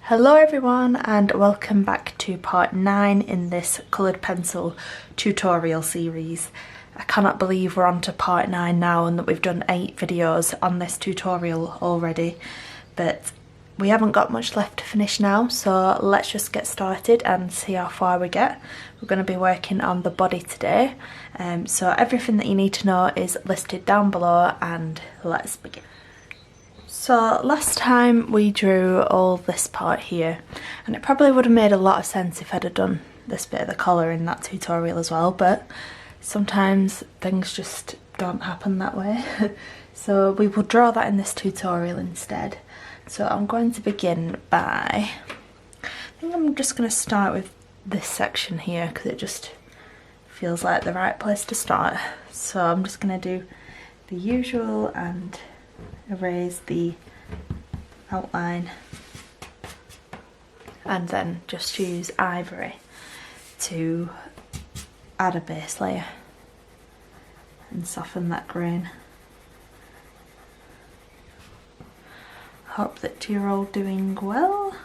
Hello everyone and welcome back to part 9 in this coloured pencil tutorial series. I cannot believe we're on to part 9 now and that we've done 8 videos on this tutorial already, but we haven't got much left to finish now, so let's just get started and see how far we get. We're going to be working on the body today, so everything that you need to know is listed down below, and let's begin. So last time we drew all this part here, and it probably would have made a lot of sense if I'd have done this bit of the collar in that tutorial as well, but sometimes things just don't happen that way. So we will draw that in this tutorial instead. So I'm going to begin by, I think I'm just going to start with this section here because it just feels like the right place to start. So I'm just going to do the usual and erase the outline, and then just use ivory to add a base layer and soften that grain. Hope that you're all doing well.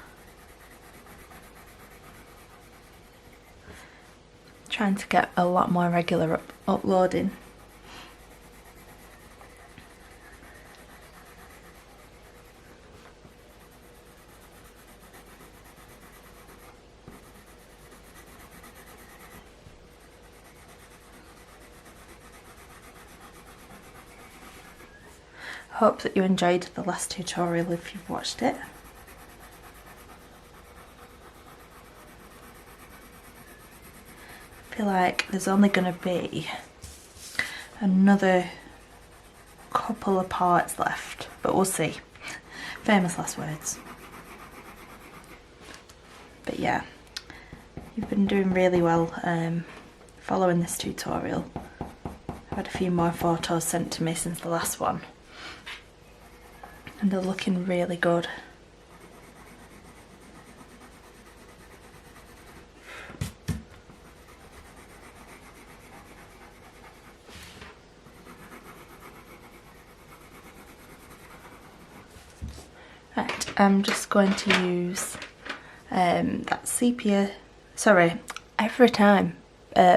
Trying to get a lot more regular uploading. Hope that you enjoyed the last tutorial if you've watched it. I feel like there's only going to be another couple of parts left, but we'll see. Famous last words. But yeah, you've been doing really well following this tutorial. I've had a few more photos sent to me since the last one, and they're looking really good. Right, I'm just going to use that sepia, every time,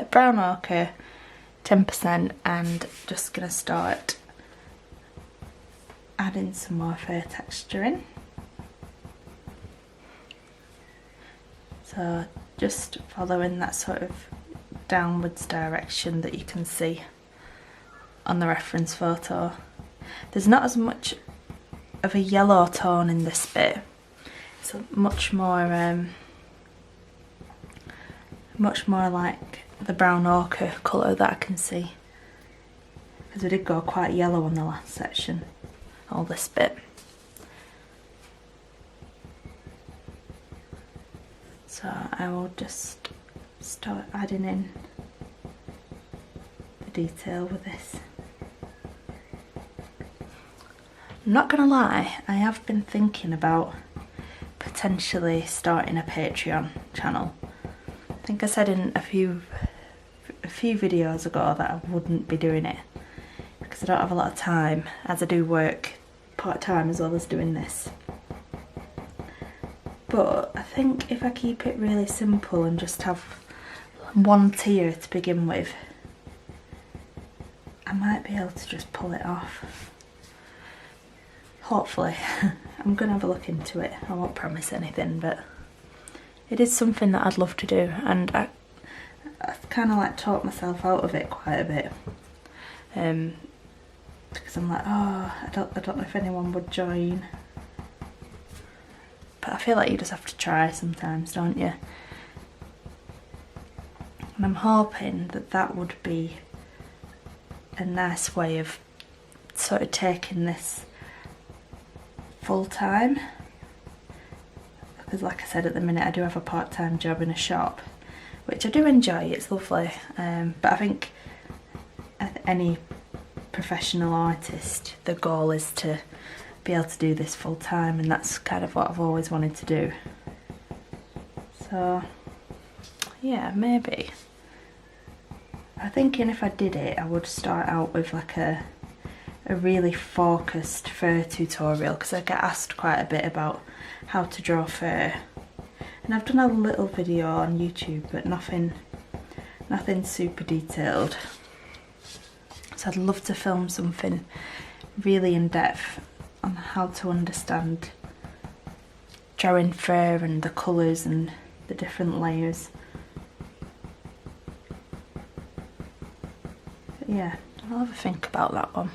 brown ochre, 10%, and just going to start adding some more fur texture in. So just following that sort of downwards direction that you can see on the reference photo. There's not as much of a yellow tone in this bit. It's much more like the brown ochre colour that I can see, because we did go quite yellow on the last section. All this bit. So I will just start adding in the detail with this. I'm not gonna lie, I have been thinking about potentially starting a Patreon channel. I think I said in a few videos ago that I wouldn't be doing it because I don't have a lot of time, as I do work part-time as well as doing this. But I think if I keep it really simple and just have one tier to begin with, I might be able to just pull it off. Hopefully. I'm gonna have a look into it. I won't promise anything, but it is something that I'd love to do, and I kind of like talk myself out of it quite a bit. Because I'm like, oh, I don't know if anyone would join. But I feel like you just have to try sometimes, don't you? And I'm hoping that that would be a nice way of sort of taking this full time. Because like I said, at the minute I do have a part-time job in a shop, which I do enjoy, it's lovely. But I think any professional artist, the goal is to be able to do this full time, and that's kind of what I've always wanted to do. So yeah, maybe. I'm thinking if I did it, I would start out with like a a really focused fur tutorial, because I get asked quite a bit about how to draw fur, and I've done a little video on YouTube, but nothing super detailed. So I'd love to film something really in depth on how to understand drawing fur and the colours and the different layers. But yeah, I'll have a think about that one.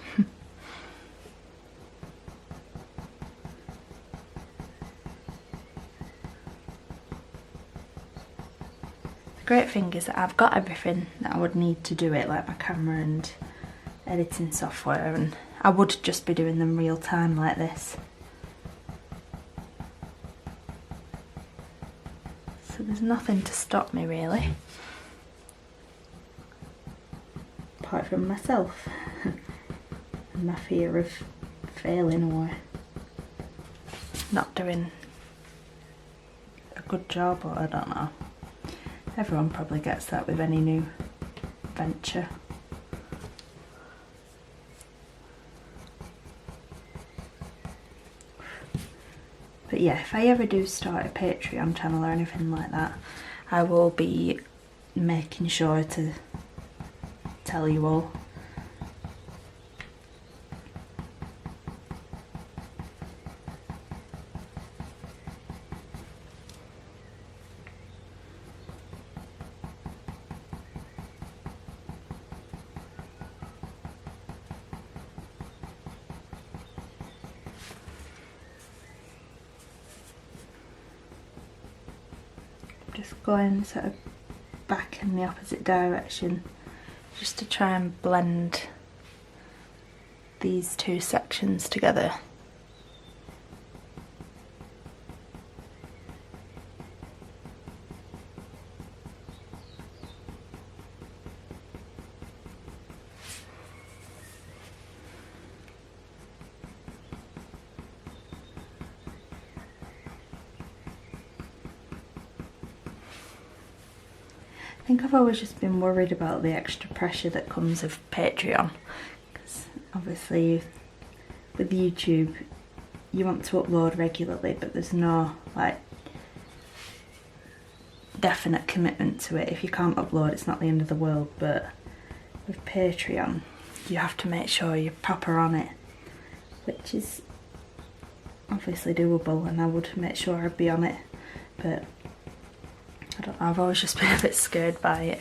The great thing is that I've got everything that I would need to do it, like my camera and editing software, and I would just be doing them real time like this. So there's nothing to stop me really, apart from myself and my fear of failing or not doing a good job, or I don't know. Everyone probably gets that with any new venture. But yeah, if I ever do start a Patreon channel or anything like that, I will be making sure to tell you all. Just going sort of back in the opposite direction, just to try and blend these two sections together. I think I've always just been worried about the extra pressure that comes with Patreon, because obviously with YouTube you want to upload regularly, but there's no like definite commitment to it. If you can't upload, it's not the end of the world, but with Patreon you have to make sure you're proper on it, which is obviously doable, and I would make sure I'd be on it, but I don't know, I've always just been a bit scared by it.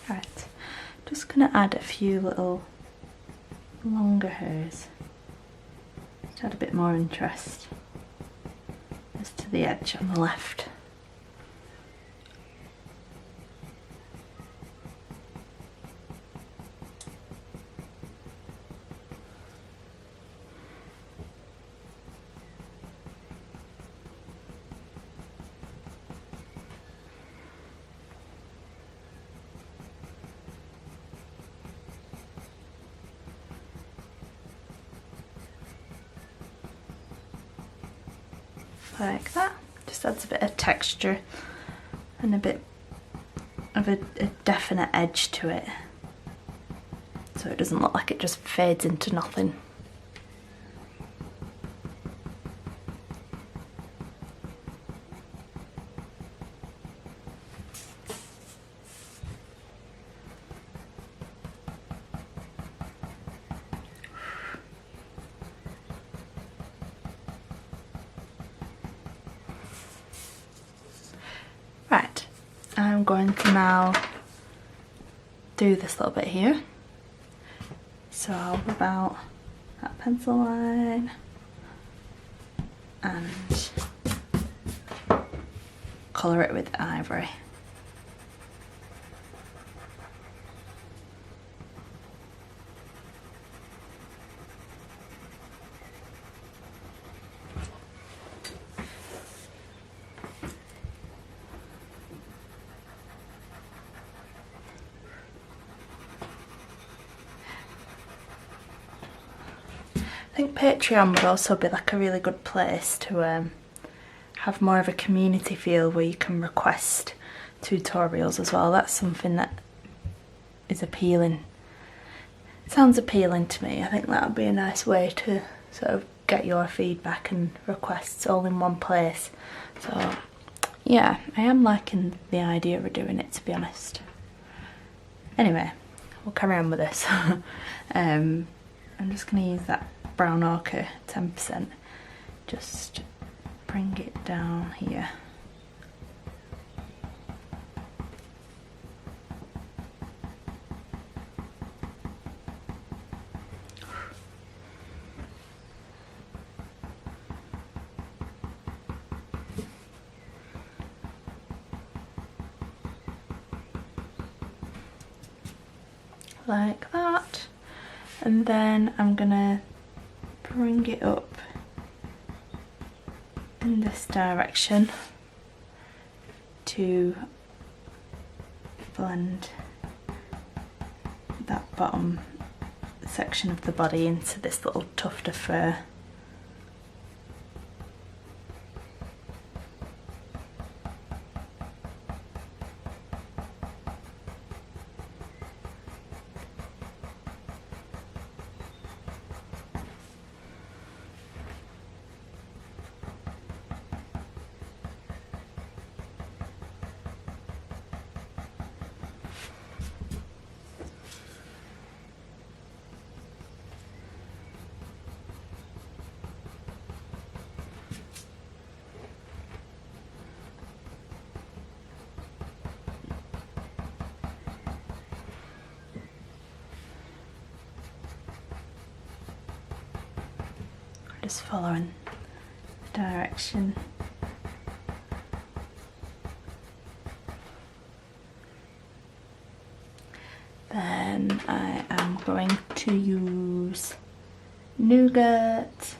Right, just going to add a few little longer hairs to add a bit more interest just to the edge on the left. Like that, just adds a bit of texture and a bit of a definite edge to it, so it doesn't look like it just fades into nothing. Right, I'm going to now do this little bit here. So I'll rub out that pencil line and colour it with ivory. think Patreon would also be like a really good place to have more of a community feel where you can request tutorials as well. That's something that is appealing. Sounds appealing to me. I think that would be a nice way to sort of get your feedback and requests all in one place. So yeah, I am liking the idea of doing it, to be honest. Anyway, we'll carry on with this. I'm just going to use that brown ochre 10%, just bring it down here. Like that, and then I'm gonna bring it up in this direction to blend that bottom section of the body into this little tuft of fur. Just following the direction. Then I am going to use nougat.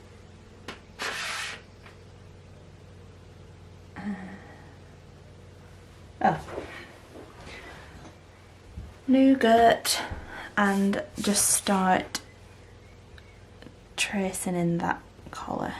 Nougat, and just start tracing in that collar.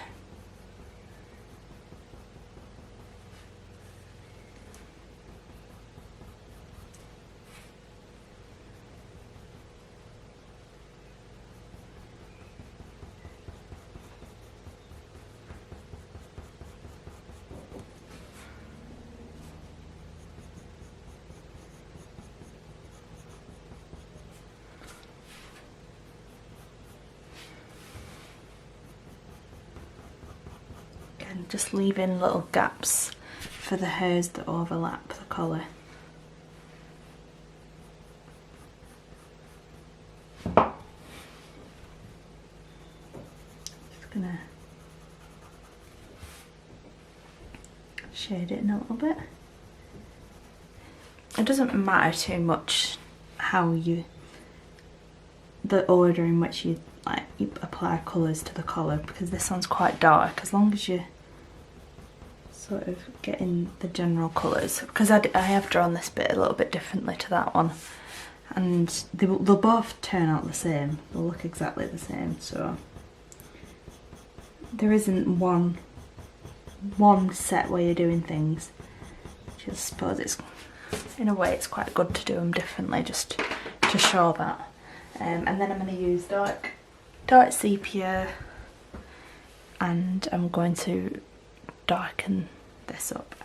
And just leaving little gaps for the hairs that overlap the collar. Just gonna shade it in a little bit. It doesn't matter too much how the order in which you apply colours to the collar, because this one's quite dark, as long as you sort of getting the general colours, because I have drawn this bit a little bit differently to that one, and they'll both turn out the same, they'll look exactly the same, so there isn't one set way of doing things. I suppose it's, in a way, it's quite good to do them differently, just to show that. And then I'm going to use dark sepia, and I'm going to darken this up.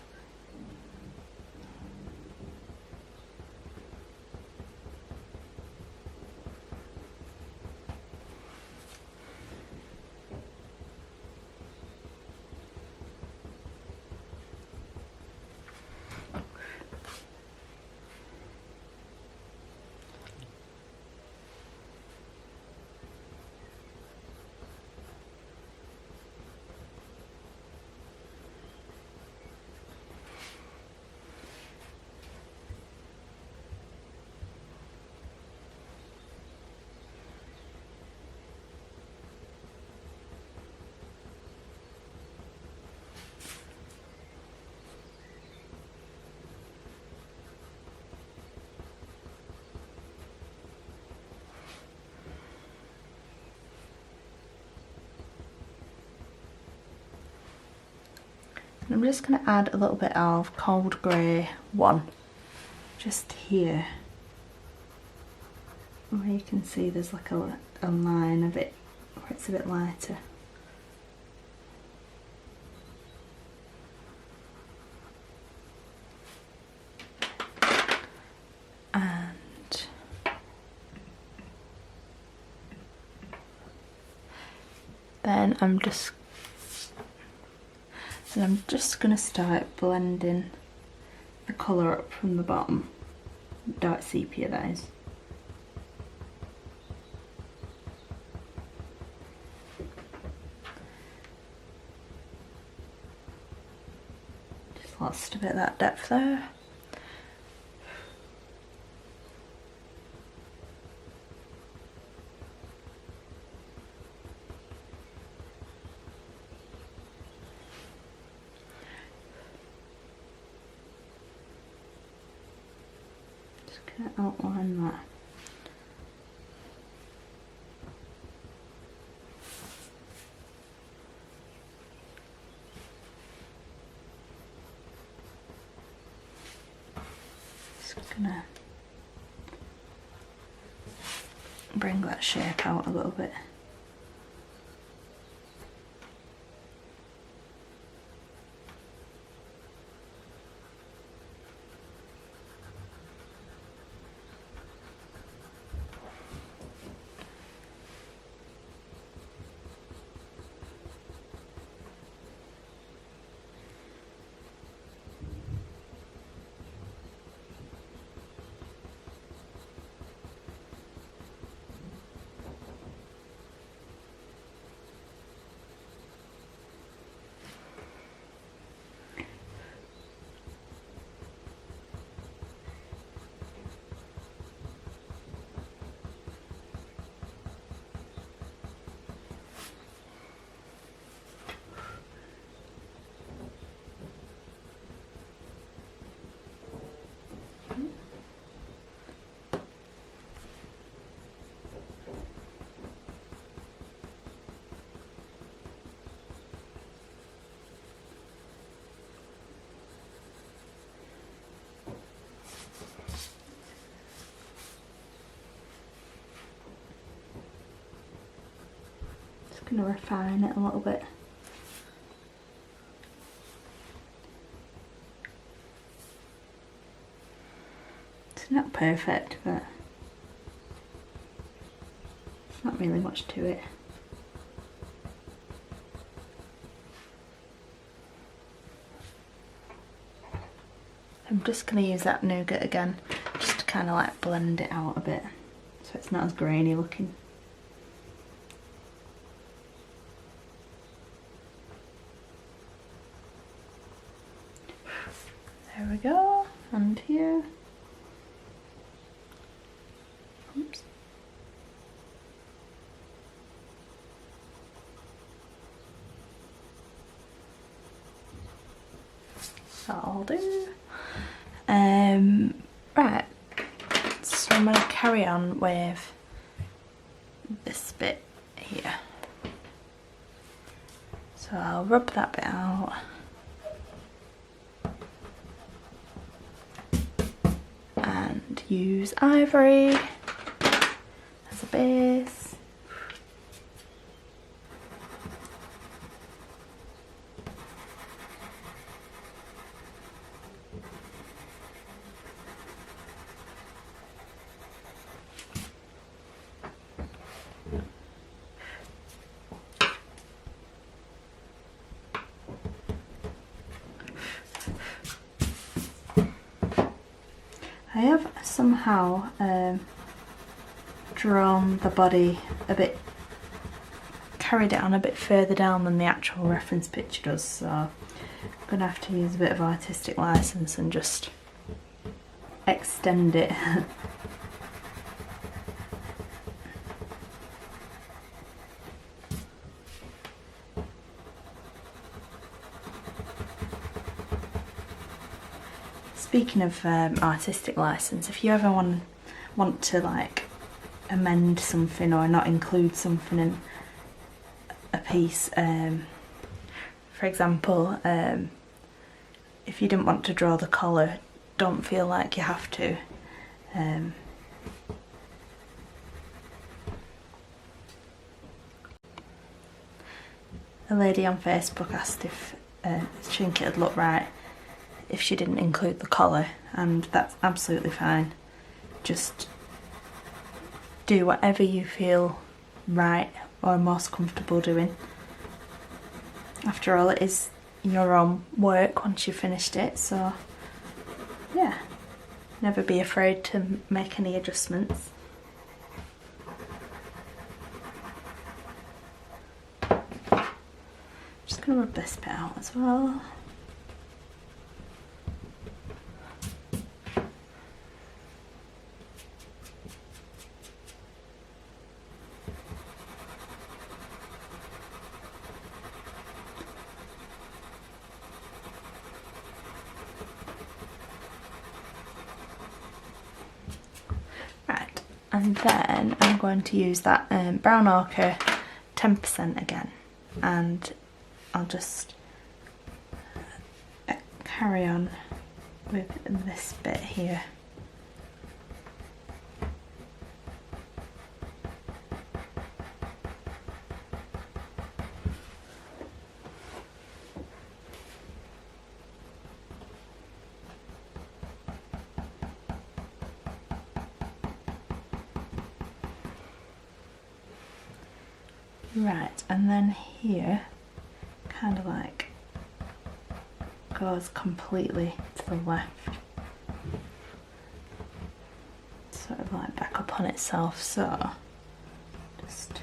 I'm just going to add a little bit of cold grey 1 just here, where you can see there's like a line of it where it's a bit lighter. And then I'm just going to start blending the colour up from the bottom, dark sepia that is. Just lost a bit of that depth there. Just going to outline that. Gonna bring that shape out a little bit. Going to refine it a little bit. It's not perfect, but there's not really much to it. I'm just going to use that nougat again, just to kind of like blend it out a bit, so it's not as grainy looking. There we go, and here. Oops. That'll do. Right, so I'm going to carry on with this bit here. So I'll rub that bit out. And use ivory as a base. I have somehow drawn the body a bit, carried it on a bit further down than the actual reference picture does, so I'm going to have to use a bit of artistic license and just extend it. Speaking of artistic license, if you ever want to like amend something or not include something in a piece, for example, if you didn't want to draw the collar, don't feel like you have to. A lady on Facebook asked if Trinket would look right if she didn't include the collar, and that's absolutely fine. Just do whatever you feel right or most comfortable doing. After all, it is your own work once you've finished it, so yeah, never be afraid to make any adjustments. Just gonna rub this bit out as well. Right, and then I'm going to use that brown ochre 10% again, and I'll just carry on with this bit here. Right, and then here, kind of like goes completely to the left, sort of like back up on itself, so just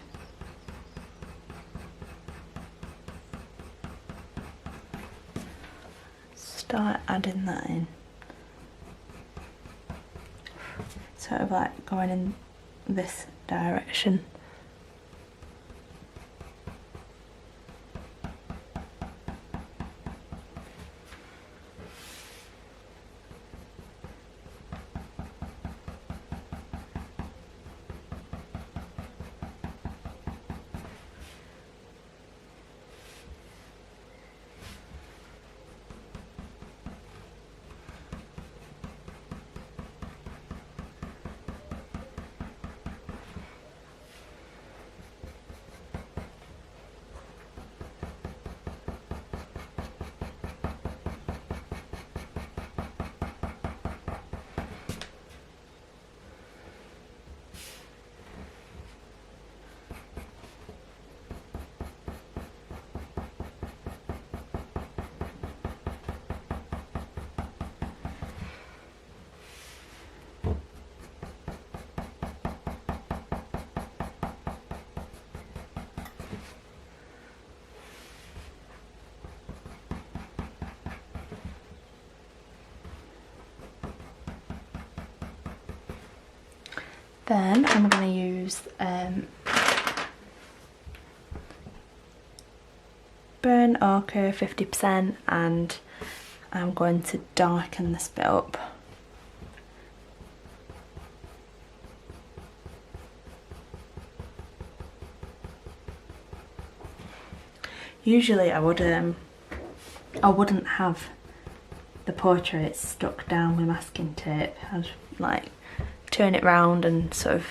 start adding that in, sort of like going in this direction. Then I'm going to use burnt ochre 50%, and I'm going to darken this bit up. Usually I wouldn't have the portrait stuck down with masking tape. I'd like turn it round and sort of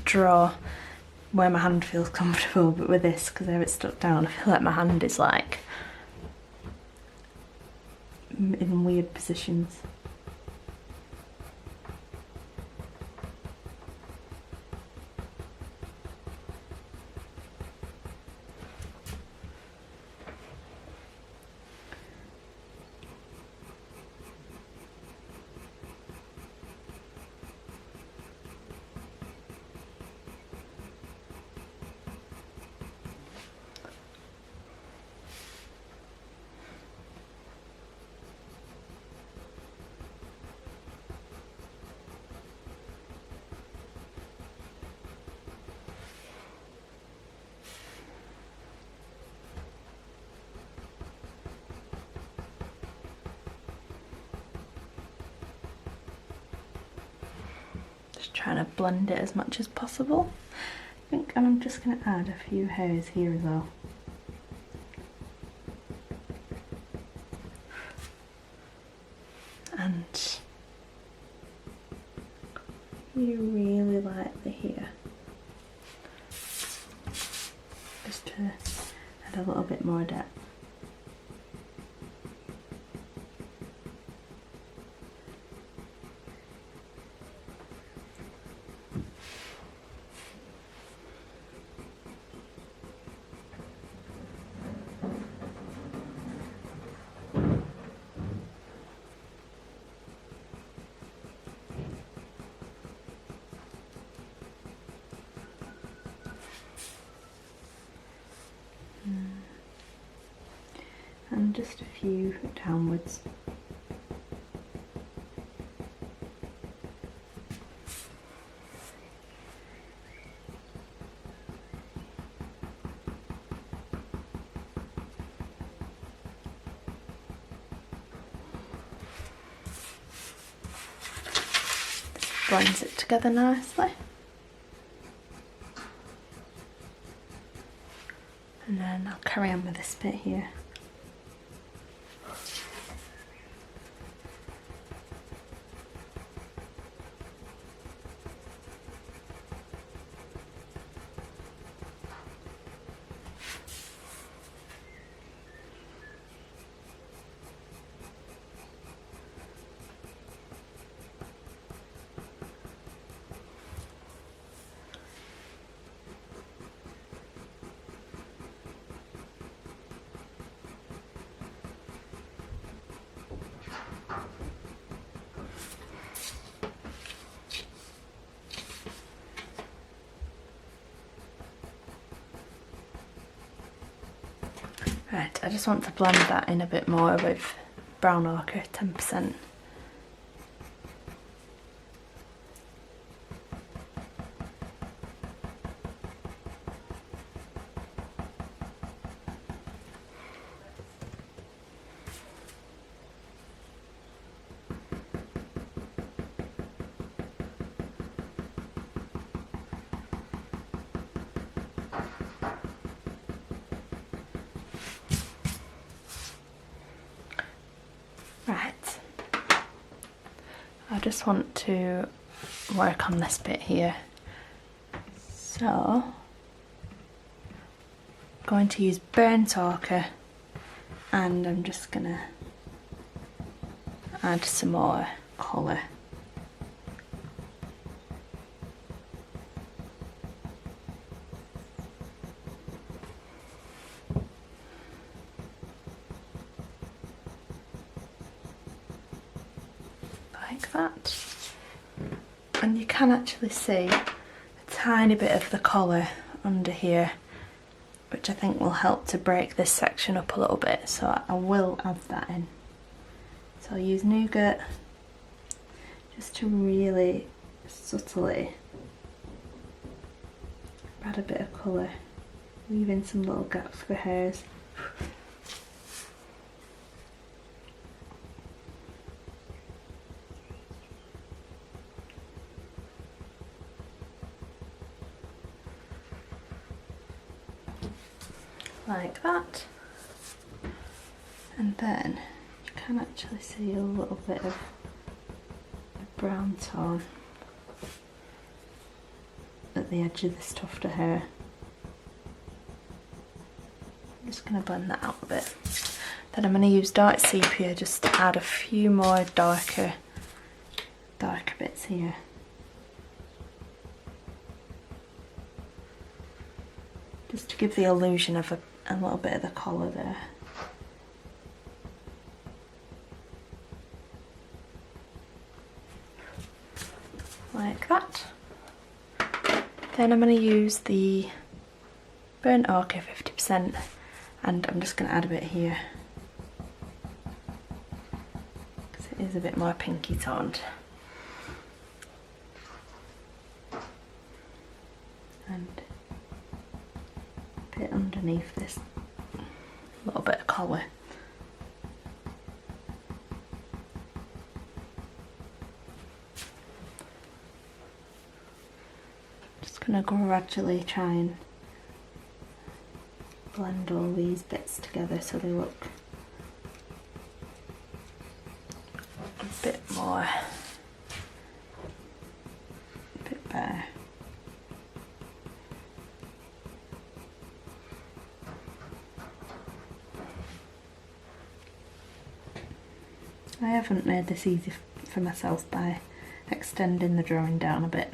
draw where my hand feels comfortable, but with this, because I have it stuck down, I feel like my hand is like in weird positions. Trying to blend it as much as possible. I think I'm just going to add a few hairs here as well. and you really lightly here, just to add a little bit more depth. And just a few downwards. Blends it together nicely. And then I'll carry on with this bit here. Right, I just want to blend that in a bit more with brown ochre, 10%. Right, I just want to work on this bit here. So, I'm going to use burnt ochre and I'm just going to add some more colour. Like that, and you can actually see a tiny bit of the colour under here, which I think will help to break this section up a little bit, so I will add that in. So I'll use nougat just to really subtly add a bit of colour, leaving some little gaps for hairs. Like that, and then you can actually see a little bit of a brown tone at the edge of this tuft of hair. I'm just going to blend that out a bit. Then I'm going to use dark sepia just to add a few more darker bits here. Just to give the illusion of a little bit of the colour there. Like that. Then I'm going to use the burnt ochre 50% and I'm just going to add a bit here because it is a bit more pinky toned. And bit underneath this little bit of colour. Just gonna gradually try and blend all these bits together so they look bit more, a bit better. I haven't made this easy for myself by extending the drawing down a bit.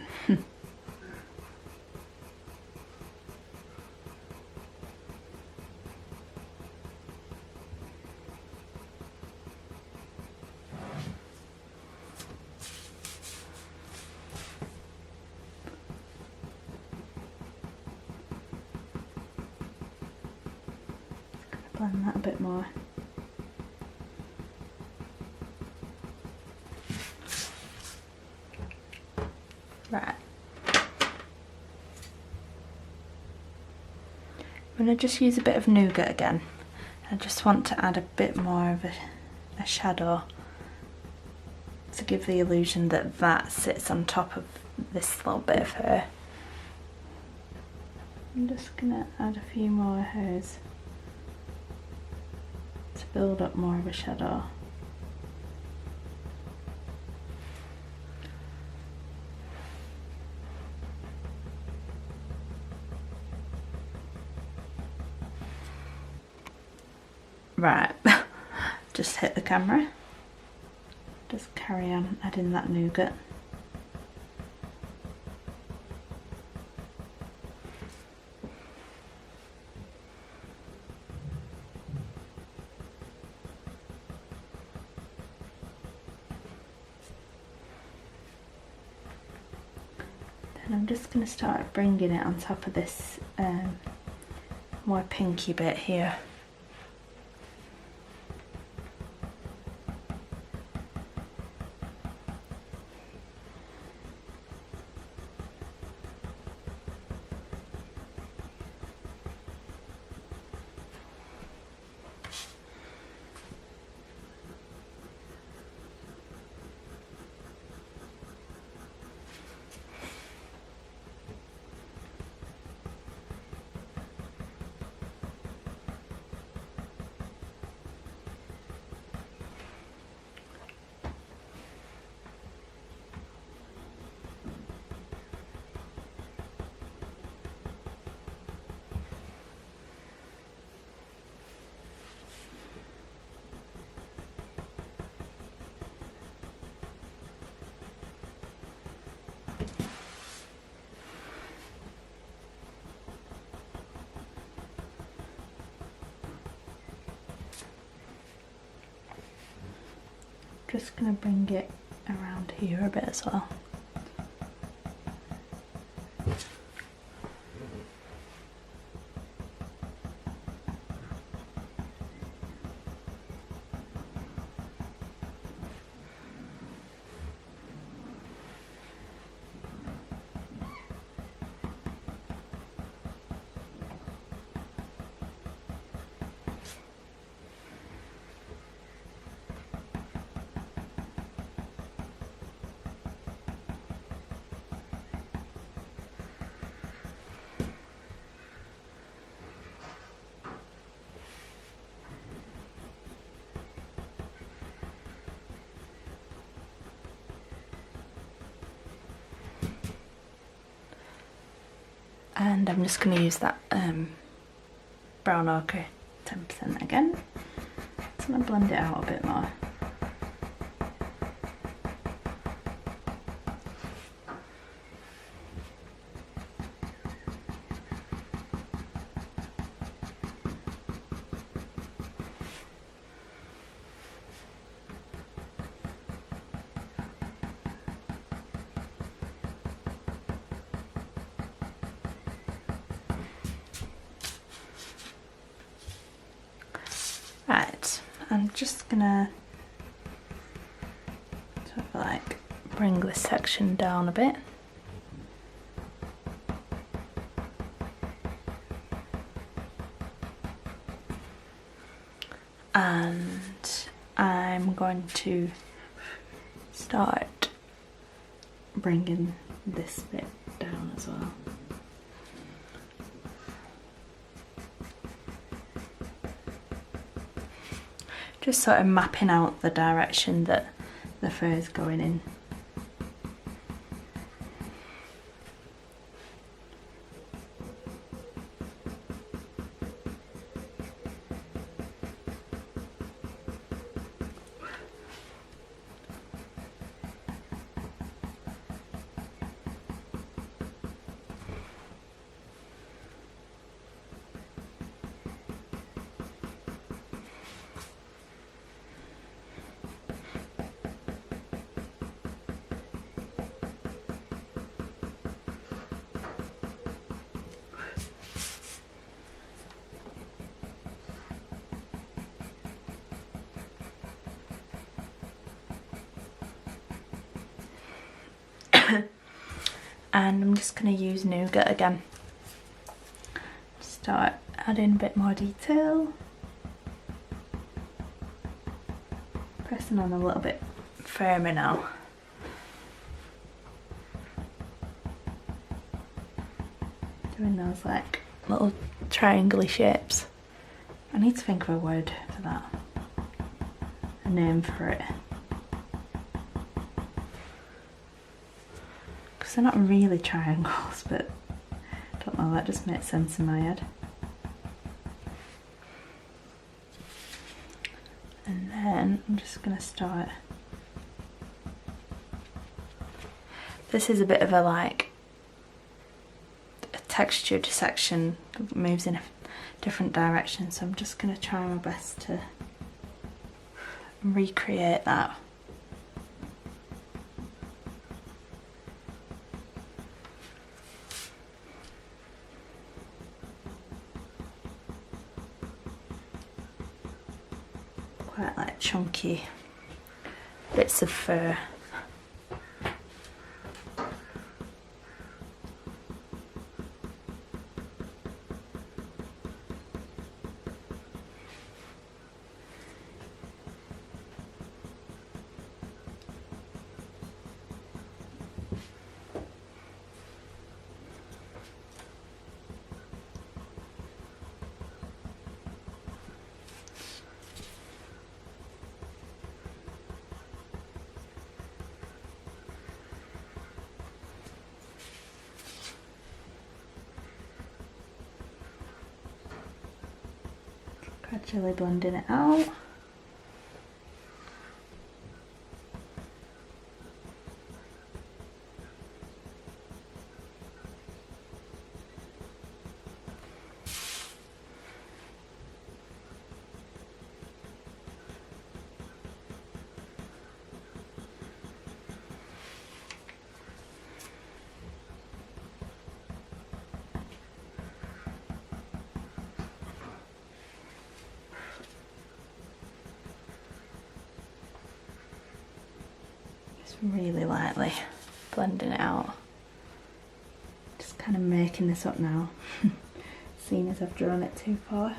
Blend that a bit more. Right. I'm going to just use a bit of nougat again. I just want to add a bit more of a shadow to give the illusion that that sits on top of this little bit of hair. I'm just going to add a few more hairs to build up more of a shadow. Right, just hit the camera, just carry on adding that nougat. Then I'm just going to start bringing it on top of this more pinky bit here. Just going to bring it around here a bit as well. And I'm just going to use that brown ochre 10% again. Just going to blend it out a bit more. Right, I'm just gonna sort of like bring this section down a bit. And I'm going to start bringing this bit down as well. Just sort of mapping out the direction that the furs going in. And I'm just going to use Nougat again. Start adding a bit more detail. Pressing on a little bit firmer now. Doing those like little triangle-y shapes. I need to think of a word for that. A name for it. They're not really triangles, but I don't know, that just makes sense in my head. And then I'm just going to start. This is a bit of a like a textured section that moves in a different direction, so I'm just going to try my best to recreate that. Quite like chunky bits of fur. Gradually blending it out. Really lightly blending it out. Just kind of making this up now, seeing as I've drawn it too far.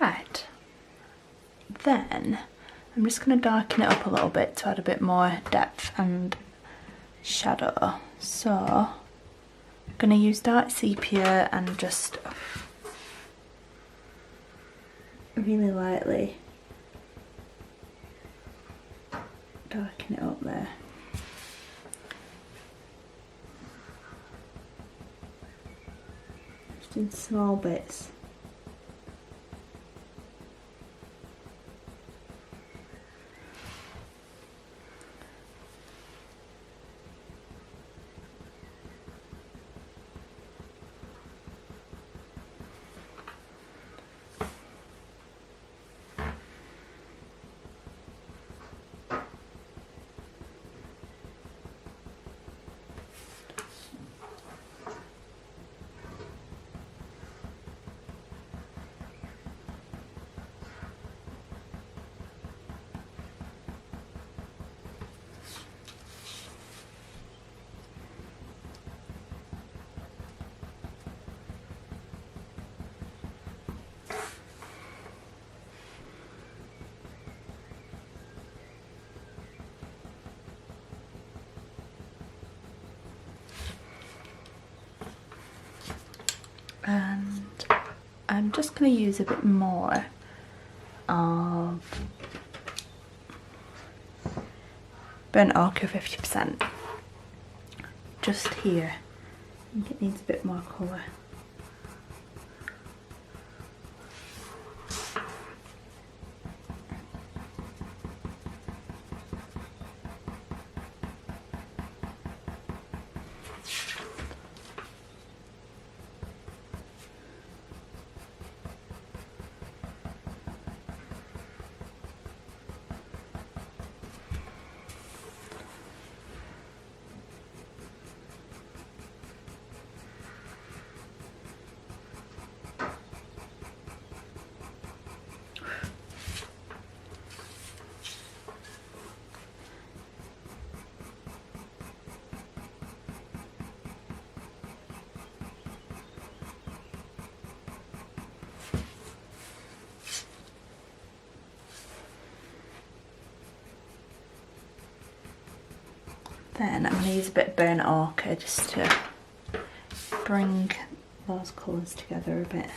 Right, then I'm just going to darken it up a little bit to add a bit more depth and shadow. So I'm going to use dark sepia and just really lightly darken it up there. Just in small bits. And I'm just going to use a bit more of burnt ochre 50%. Just here. I think it needs a bit more colour. Then I'm going to use a bit of burnt ochre just to bring those colours together a bit.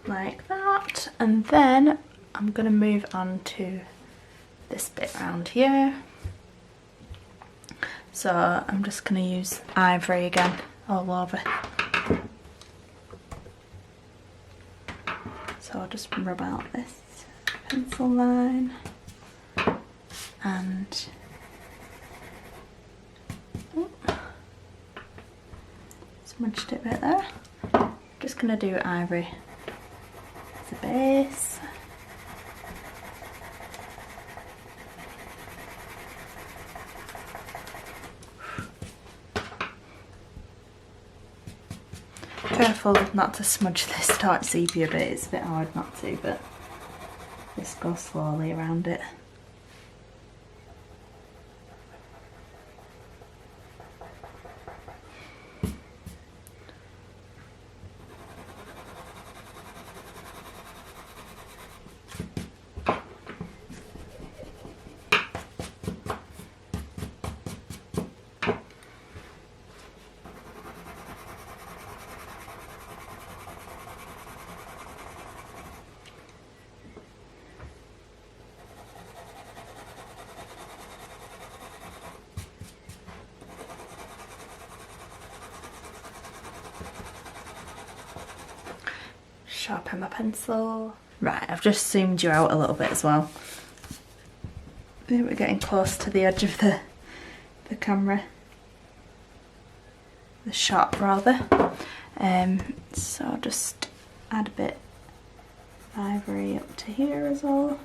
Like that, and then I'm going to move on to this bit around here. So I'm just going to use ivory again all over. So I'll just rub out this pencil line and smudged it a bit there. Just going to do ivory as a base. Careful not to smudge this dark sepia bit, it's a bit hard not to, but just go slowly around it. Sharpen my pencil. Right, I've just zoomed you out a little bit as well. I think we're getting close to the edge of the camera. The shot rather. So I'll just add a bit of ivory up to here as well.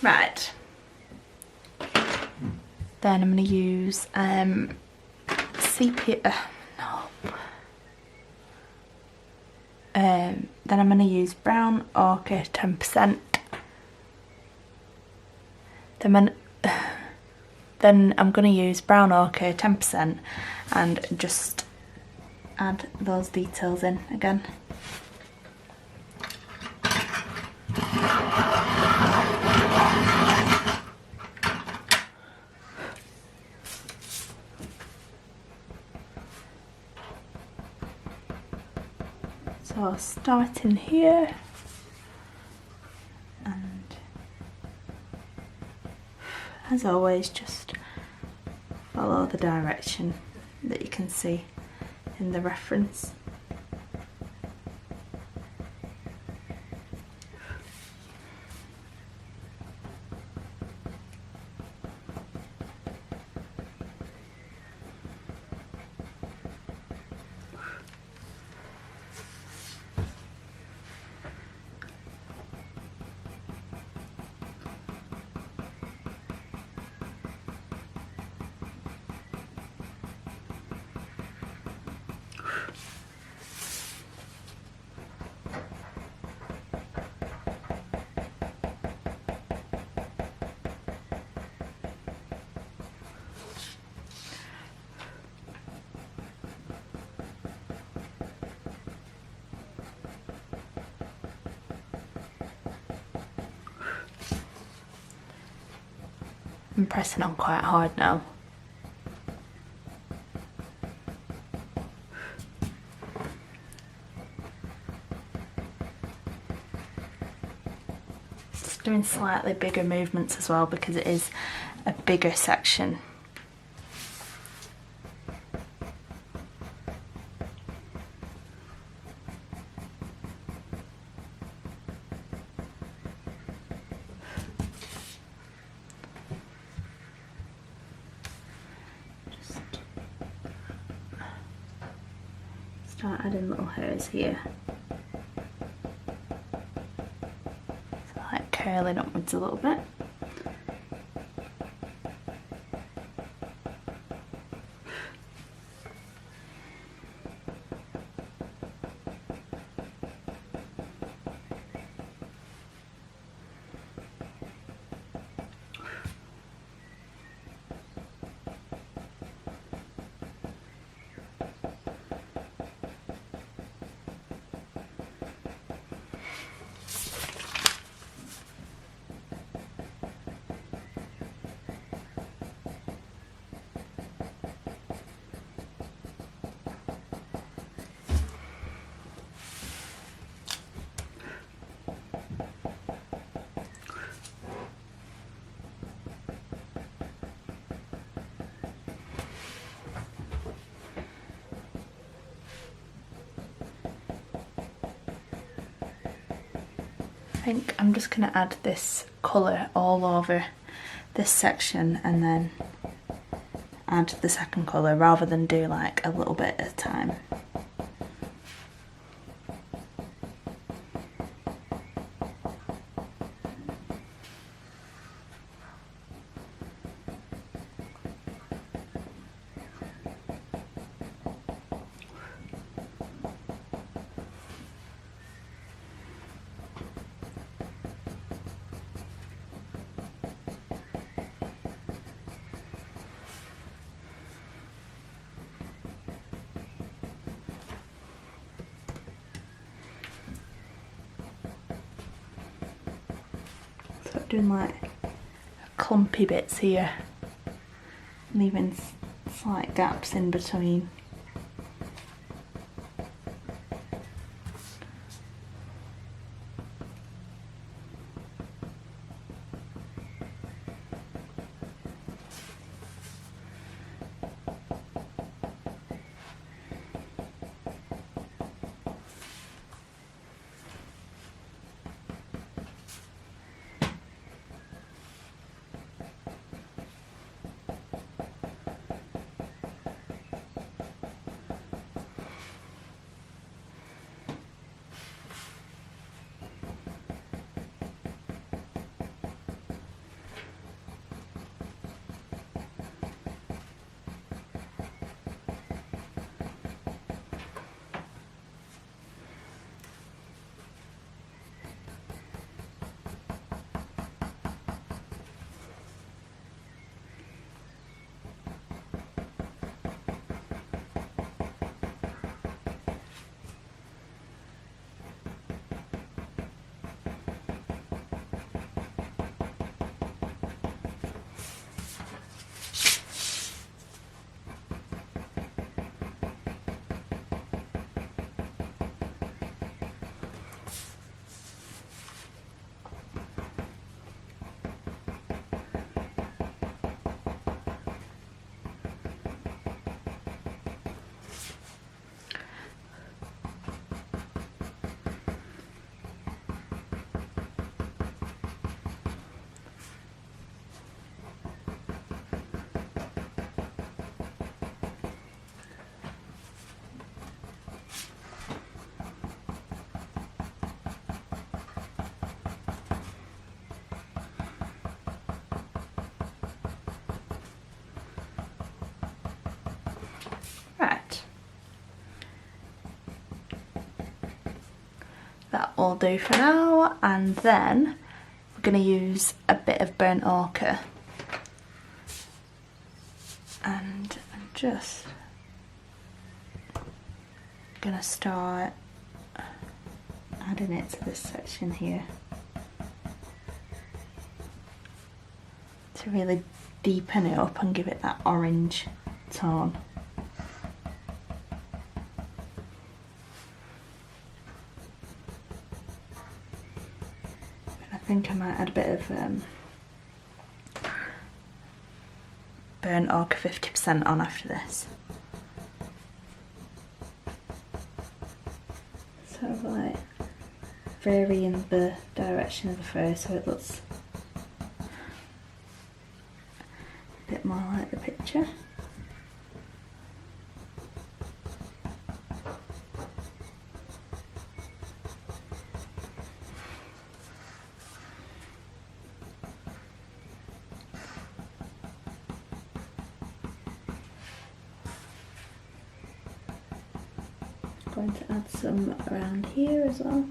Right. Then I'm going to use sepia. Then I'm going to use brown ochre 10%. Then I'm going to use brown ochre 10% and just add those details in again. So starting here, and as always just follow the direction that you can see in the reference. I'm pressing on quite hard now. Just doing slightly bigger movements as well because it is a bigger section. Start adding little hairs here. So like curling upwards a little bit. I think I'm just going to add this colour all over this section and then add the second colour rather than do like a little bit at a time. So doing like clumpy bits here, leaving slight gaps in between. will do for now, and then we're going to use a bit of burnt ochre, and I'm just going to start adding it to this section here to really deepen it up and give it that orange tone. I think I might add a bit of burnt ochre 50% on after this. Sort of like varying the direction of the fur so it looks a bit more like the picture. Going to add some around here as well.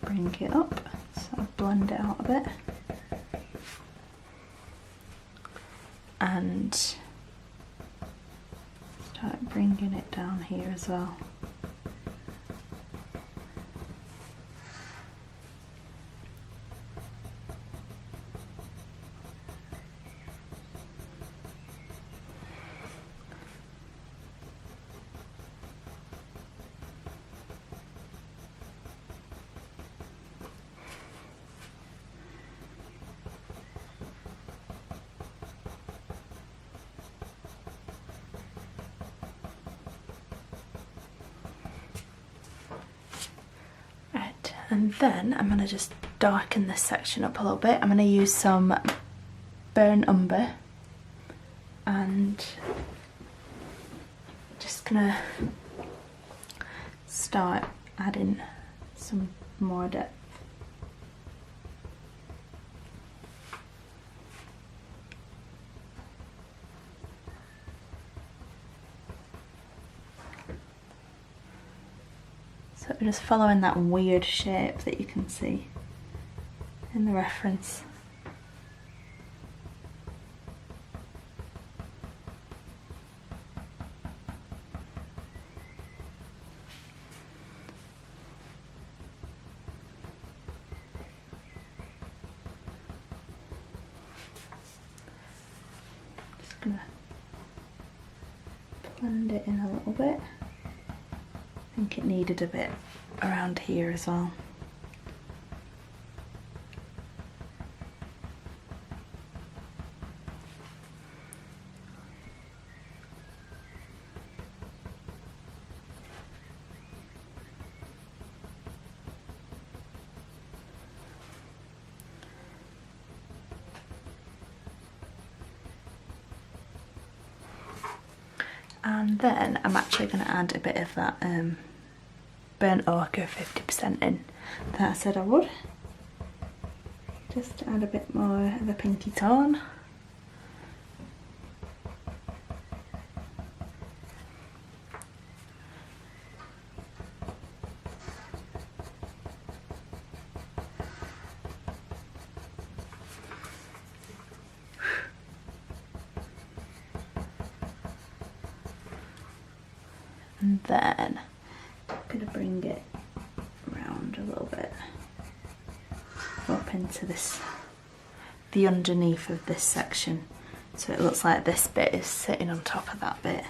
Bring it up, so blend it out a bit, and start bringing it down here as well. And then I'm going to just darken this section up a little bit. I'm going to use some burnt umber and just going to start adding some more depth. So we're just following that weird shape that you can see in the reference. Just gonna blend it in a little bit. I think it needed a bit around here as well. And then I'm actually going to add a bit of that burnt ochre 50% in that I said I would, just to add a bit more of a pinky tone. And then I'm going to bring it around a little bit up into this, the underneath of this section, so it looks like this bit is sitting on top of that bit.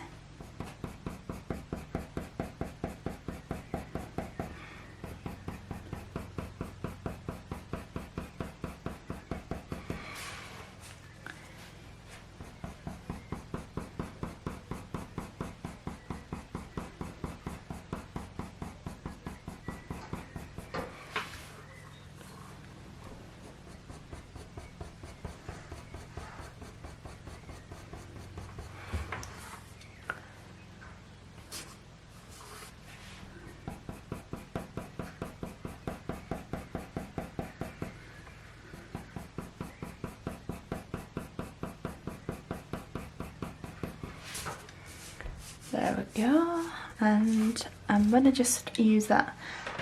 There we go, and I'm gonna just use that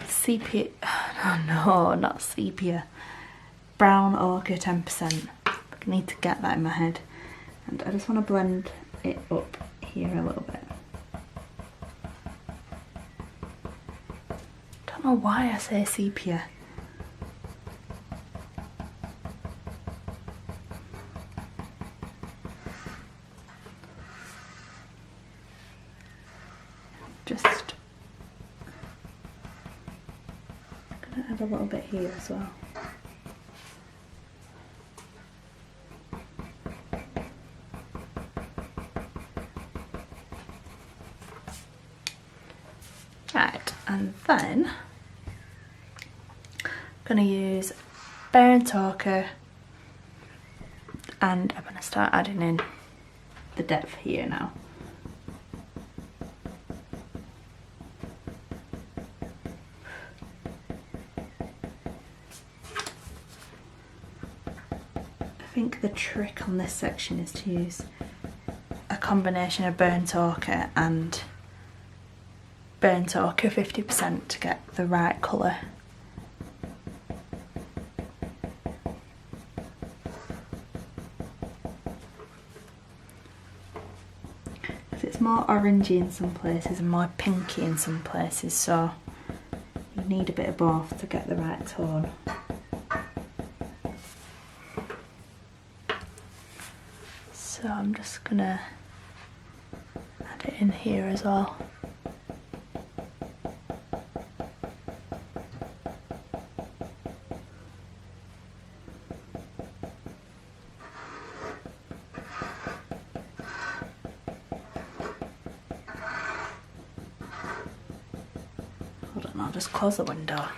sepia, oh no, not sepia, brown ochre 10%. I need to get that in my head, and I just want to blend it up here a little bit. Don't know why I say sepia. Just gonna add a little bit here as well. Right, and then I'm gonna use burnt ochre, and I'm gonna start adding in the depth here now. I think the trick on this section is to use a combination of burnt ochre and burnt ochre 50% to get the right colour. It's more orangey in some places and more pinky in some places, so you need a bit of both to get the right tone. So I'm just gonna add it in here as well. Hold on, I'll just close the window.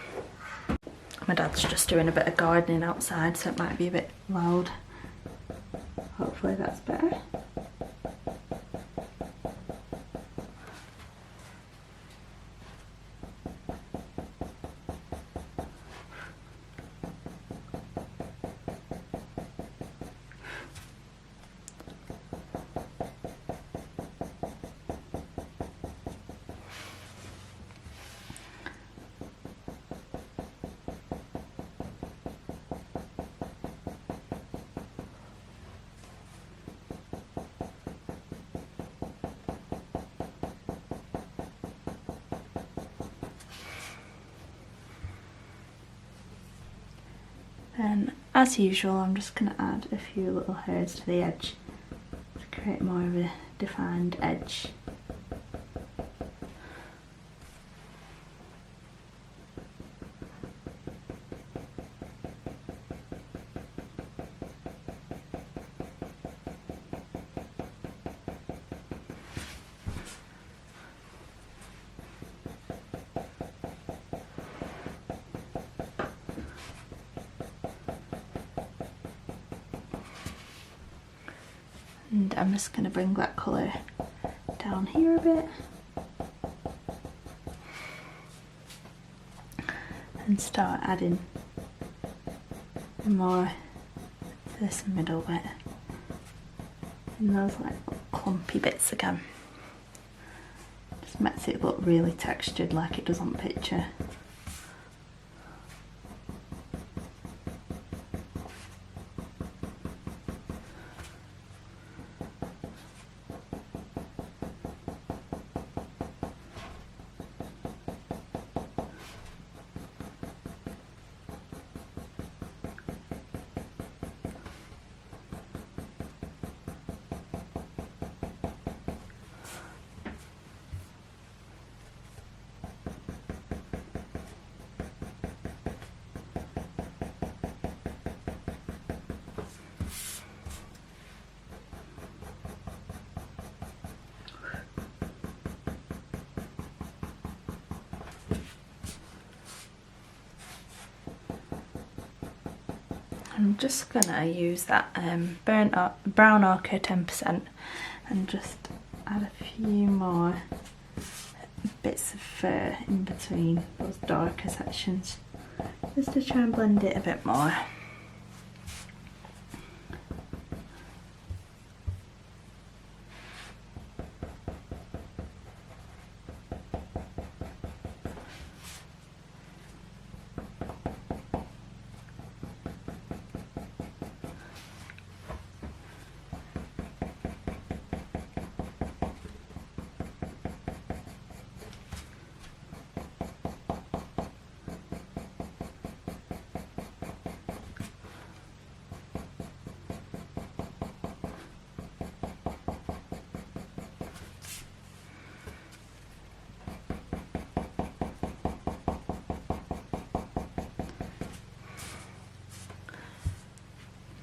My dad's just doing a bit of gardening outside, so it might be a bit loud. Hopefully that's better. And as usual, I'm just going to add a few little hairs to the edge to create more of a defined edge. And I'm just going to bring that colour down here a bit and start adding more to this middle bit and those like clumpy bits again. Just makes it look really textured like it does on picture. I'm just gonna use that brown ochre 10% and just add a few more bits of fur in between those darker sections, just to try and blend it a bit more.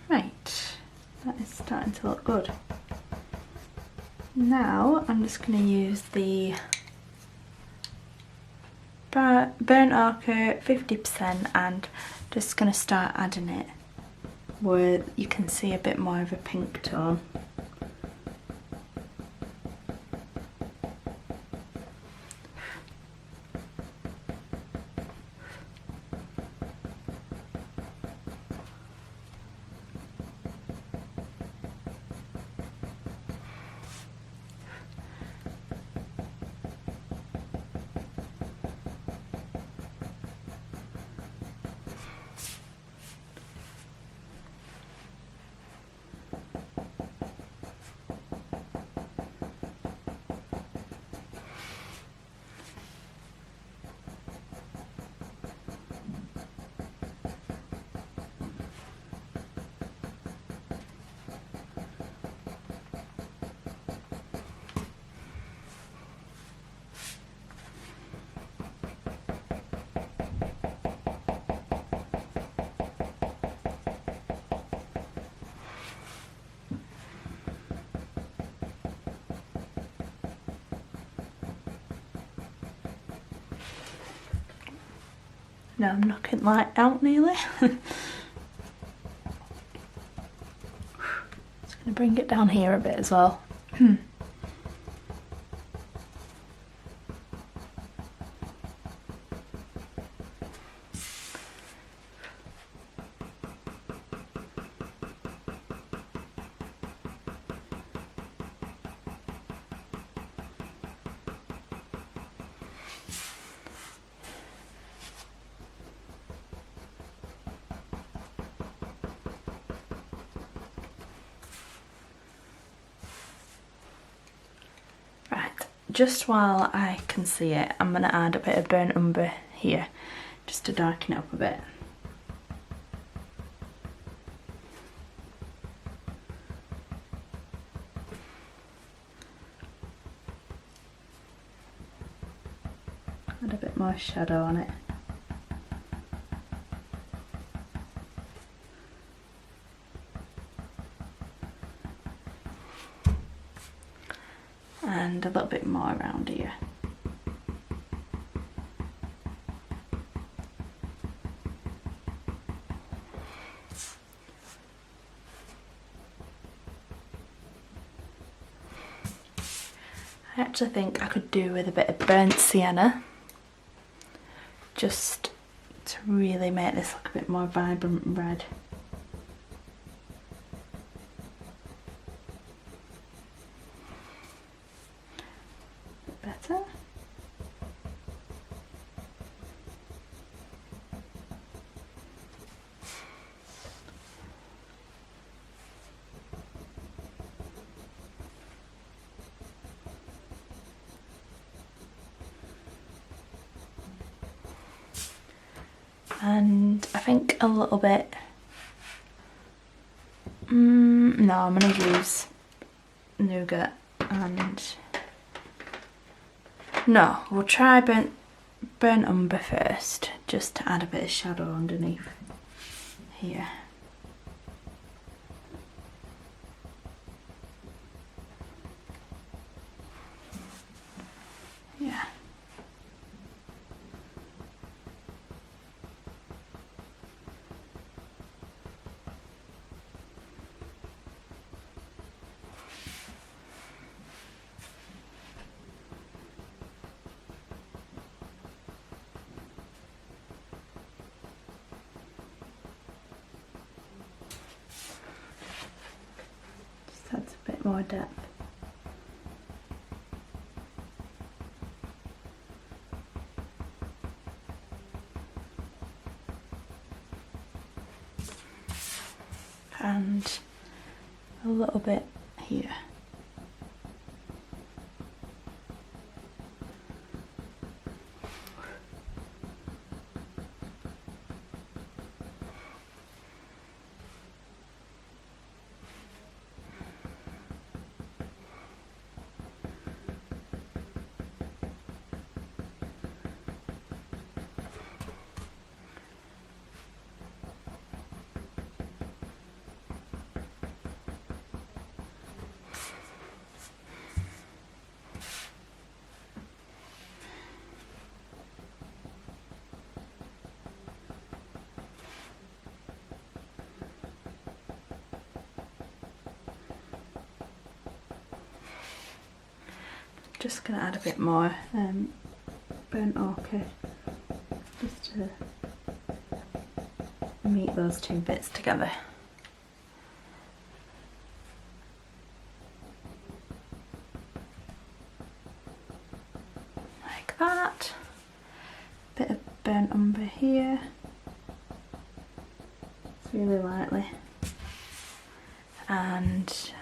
Right, that is starting to look good. Now I'm just going to use the burnt ochre 50% and just going to start adding it where you can see a bit more of a pink tone. Now I'm knocking light out nearly. Just going to bring it down here a bit as well. Just while I can see it, I'm going to add a bit of burnt umber here, just to darken it up a bit. Add a bit more shadow on it. And a little bit more around here. I actually think I could do with a bit of burnt sienna, just to really make this look a bit more vibrant red. Better. And I think a little bit, no, I'm going to use nougat and, no, we'll try burnt umber first, just to add a bit of shadow underneath here. Yeah. bit more depth. And a little bit here. Just going to add a bit more burnt ochre just to meet those two bits together. Like that. Bit of burnt umber here. It's really lightly. And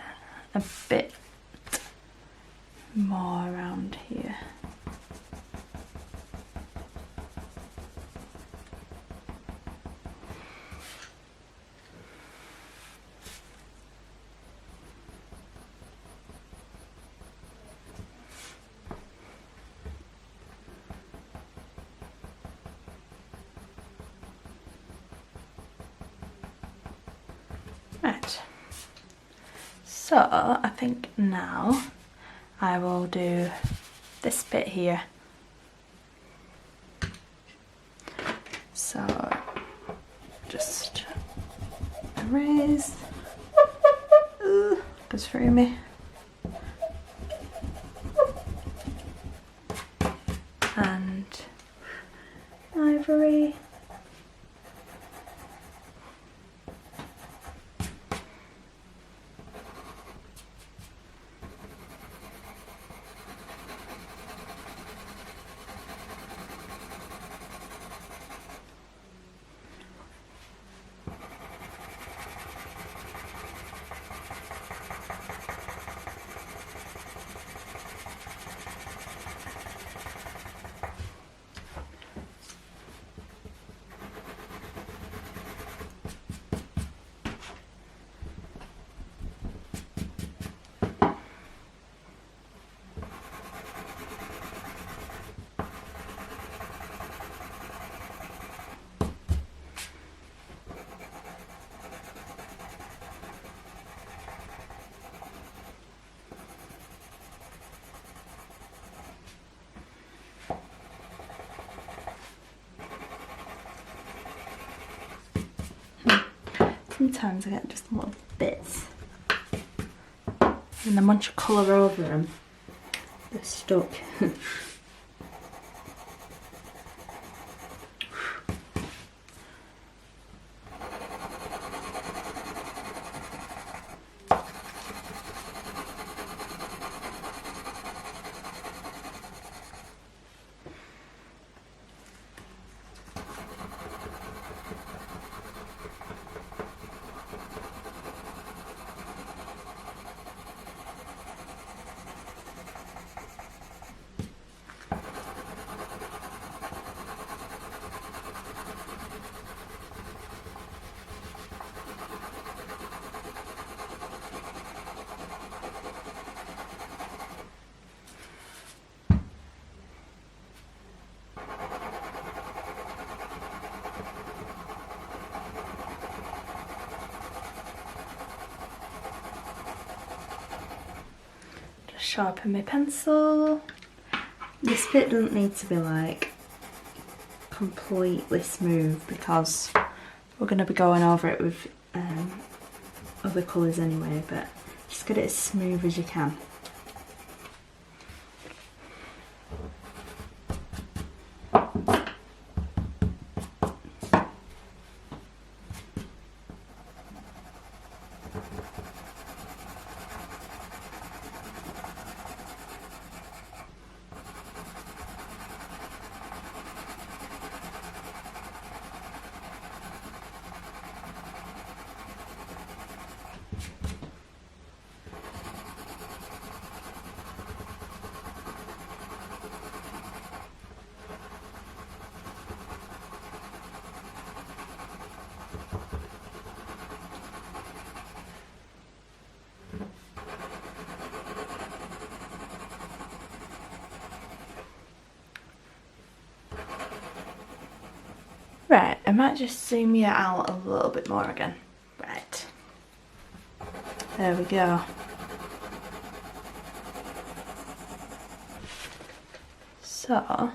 a bit more around here. Right, so I think now I will do this bit here. So just erase. Ooh, goes through me. And ivory. Sometimes I get just little bits and then once you colour over them, they're stuck. Sharpen my pencil. This bit doesn't need to be like completely smooth because we're going to be going over it with other colours anyway, but just get it as smooth as you can. Right, I might just zoom you out a little bit more again. Right, there we go. So,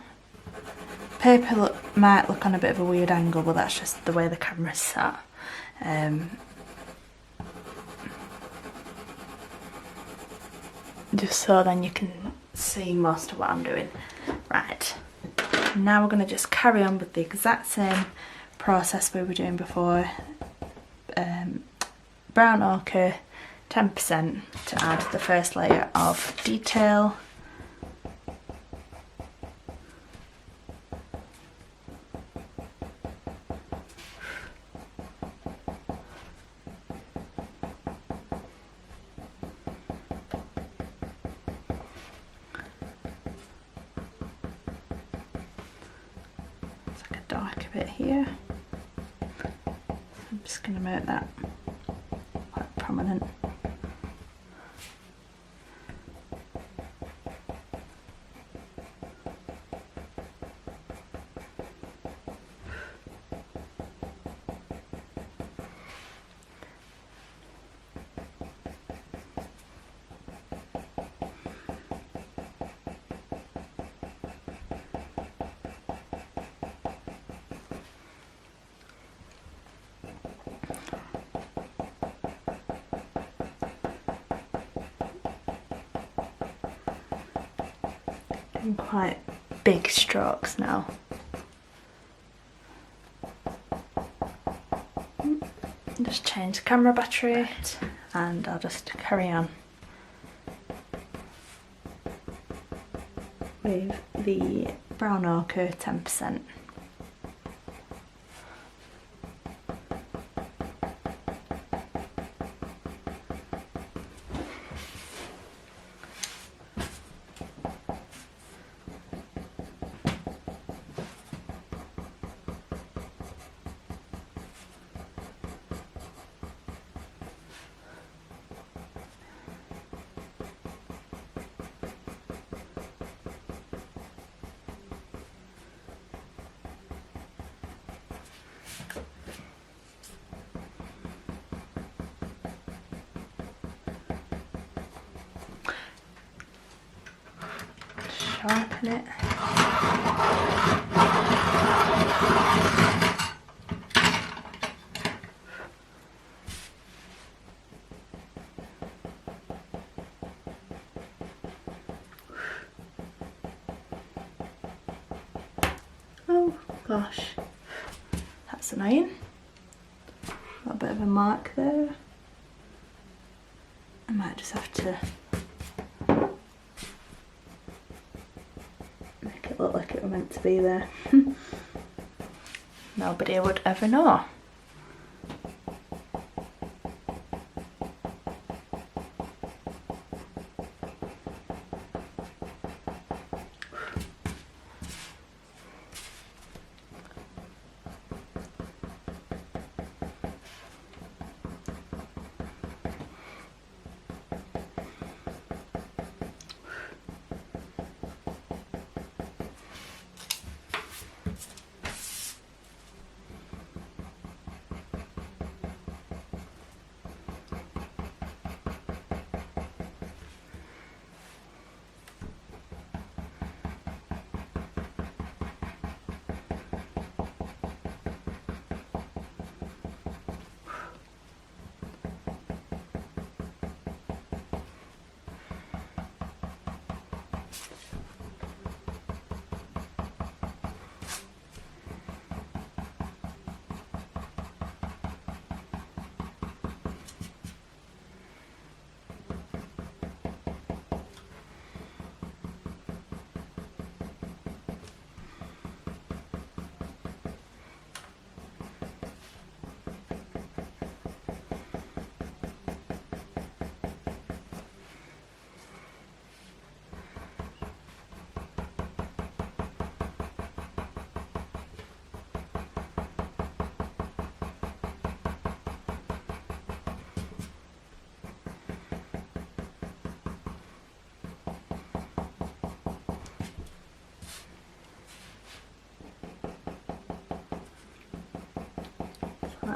paper might look on a bit of a weird angle, but that's just the way the camera's sat. Just so then you can see most of what I'm doing. Right, now we're going to just carry on with the exact same process we were doing before. Brown ochre, 10% to add the first layer of detail. Dark a bit here. I'm just going to make that quite prominent. Quite big strokes now. Just change the camera battery and I'll just carry on with the brown ochre 10%. Sharpen it. Oh gosh, that's annoying. Got a bit of a mark there. I might just have to make it look like it were meant to be there. Nobody would ever know.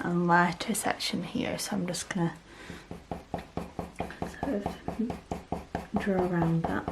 and lighter section here, so I'm just gonna sort of draw around that.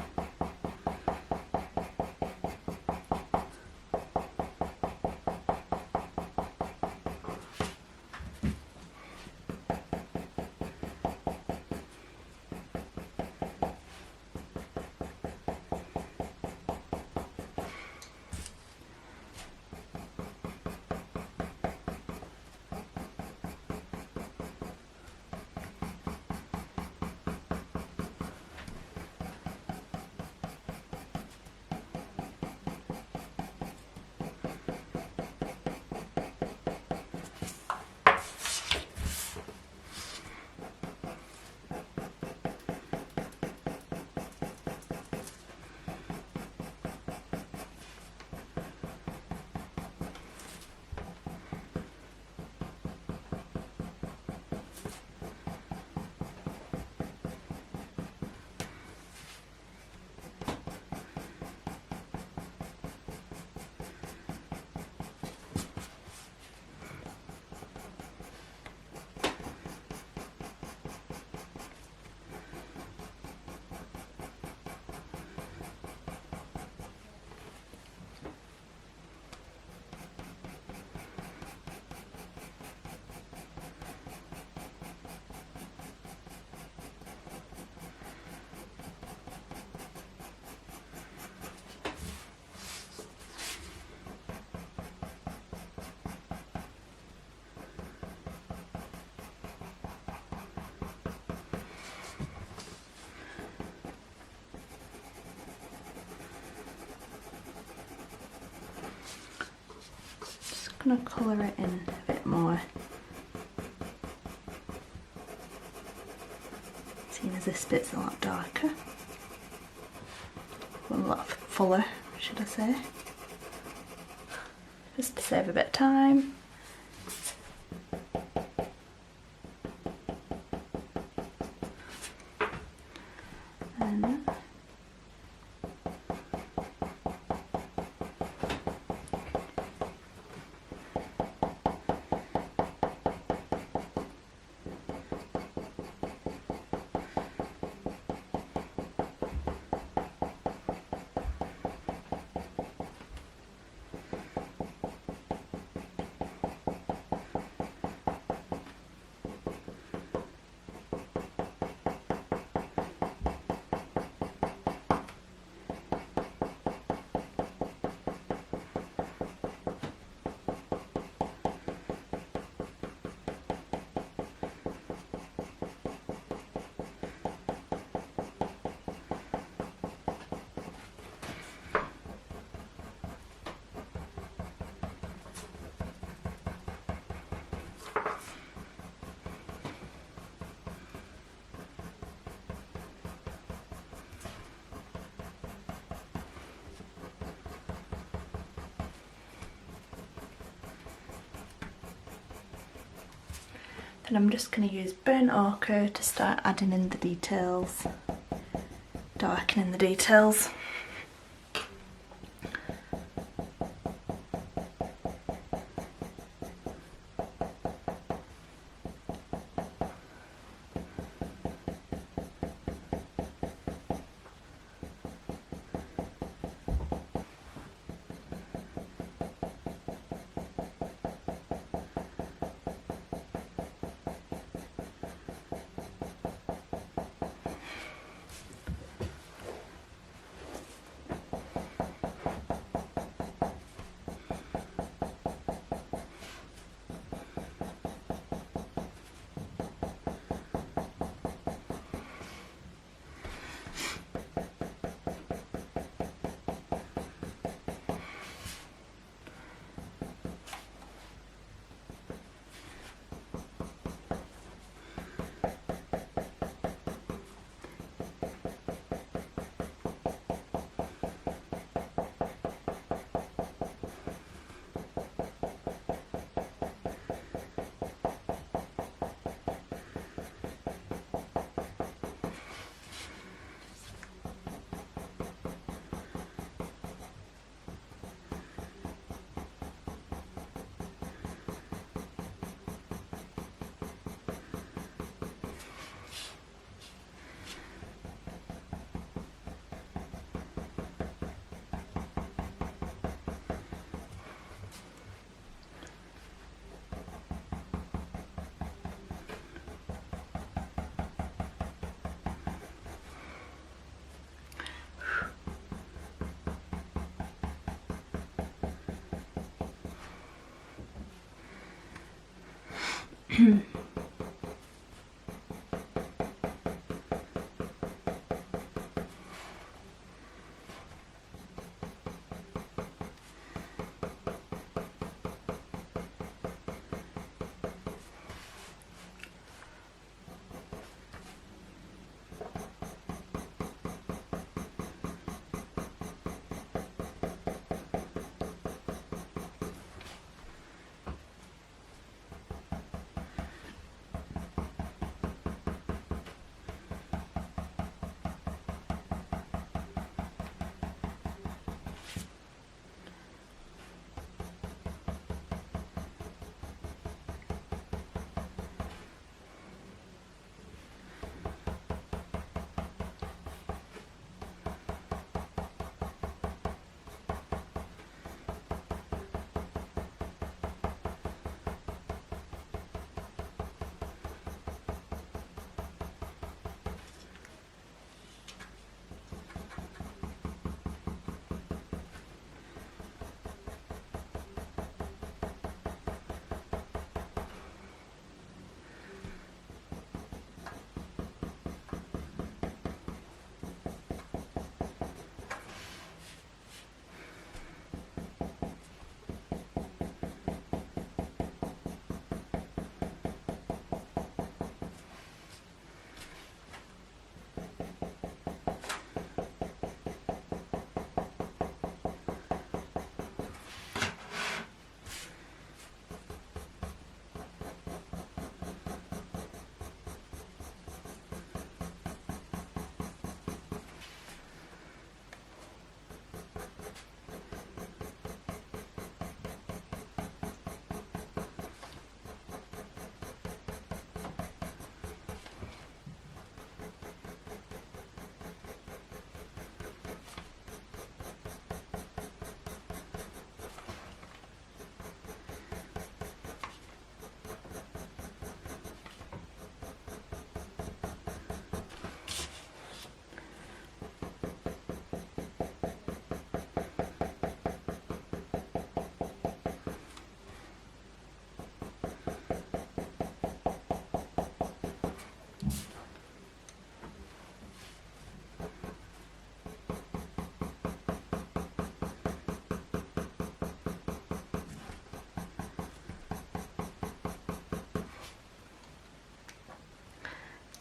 I'm going to colour it in a bit more, seeing as this bit's a lot darker, a lot fuller should I say, just to save a bit of time. And then I'm just going to use burnt ochre to start adding in the details, darkening the details.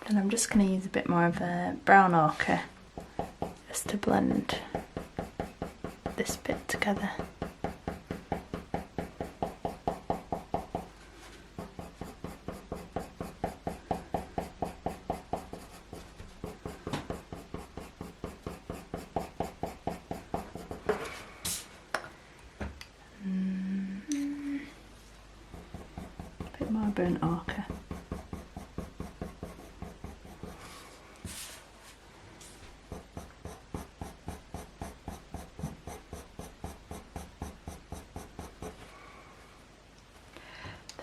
And I'm just going to use a bit more of a brown ochre just to blend this bit together. A bit more burnt ochre.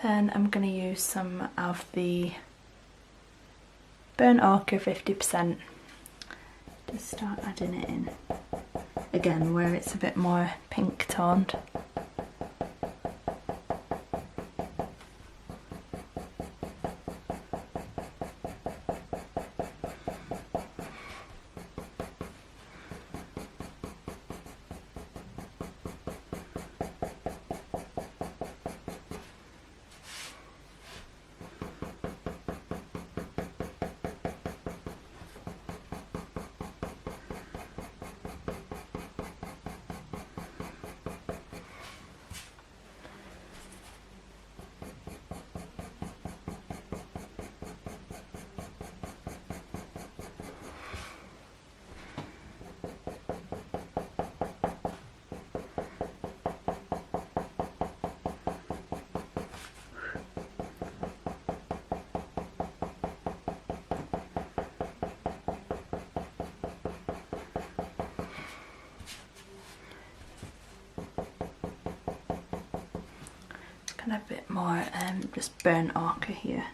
Then I'm going to use some of the burnt ochre 50%. Just start adding it in. Again, where it's a bit more pink toned. And a bit more just burnt ochre here.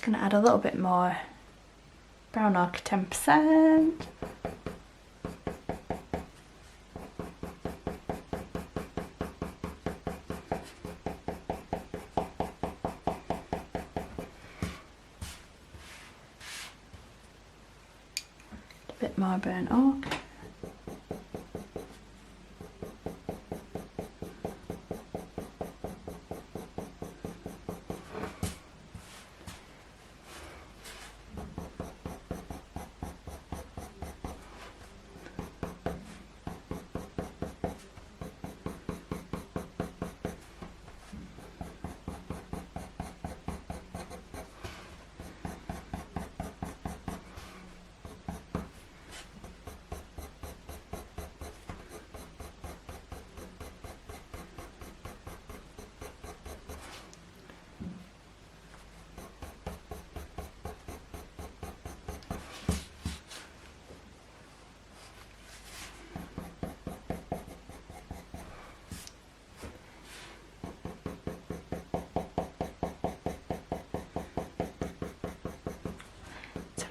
going to add a little bit more brown ochre 10%. A bit more burnt ochre.